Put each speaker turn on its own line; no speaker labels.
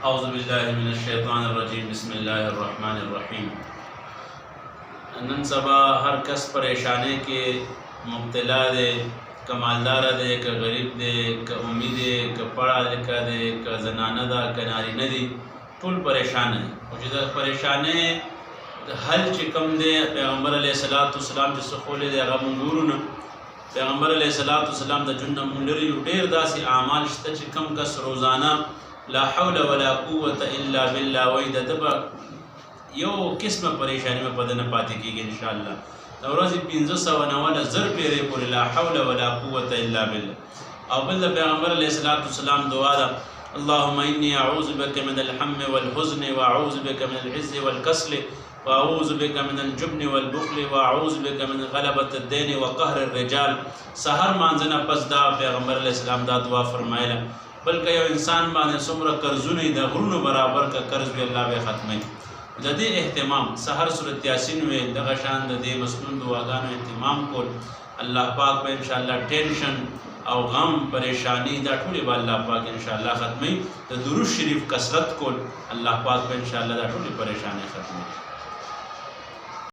اعوذ باللہ من الشیطان الرجیم بسم اللہ الرحمن الرحیم۔ نن سبا ہر کس پریشانے کے مبتلا دے، کہ مالدار دے، کہ غریب دے، کہ امید دے، کہ پڑھا لکھا دے، کہ زنانہ دا، کہ نارینہ دی، ټول پریشان دي. او چې د پریشانۍ حل چې کوم دی، پیغمبر علیه السلام چې څه ښولی دی هغه مونږ ګورو نه. پیغمبر علیه السلام د ژوند نه مونږ لرې یو ډېر داسې اعمال شته چې کوم کس روزانه لا حول ولا قوة الا بالله وایي د ده به یو قسمه پریشاني به په ده نه پاتې کېږي انشاءالله. د ورځې 590 زر پیرې پورې لا حول ولا قوة الا بالله. او بل د پیغمبر علیه السلام دعا ده، اللهم إني أعوذ بك من الهم والحزن وأعوذ بك من العز والكسل وأعوذ بك من الجبن والبخل وأعوذ بك من غلبة الدين وقهر الرجال. سحر مانځنه پس دا پیغمبر علیه السلام دا دعا فرمایله. بلکې یو انسان باندې څومره قرضونه د غرونو برابر که قرض وي الله به ختموي. د دې اهتمام سحر سورت یاسین وی، دغه شان د دې مسنون دعاګانو اهتمام کول، الله پاک به انشاءالله ټینشن او غم پریشانی دا ټولې به الله پاک انشاءالله ختموي. د درود شریف کثرت کول، الله پاک به انشاءالله دا ټولې پریشانی ختموي.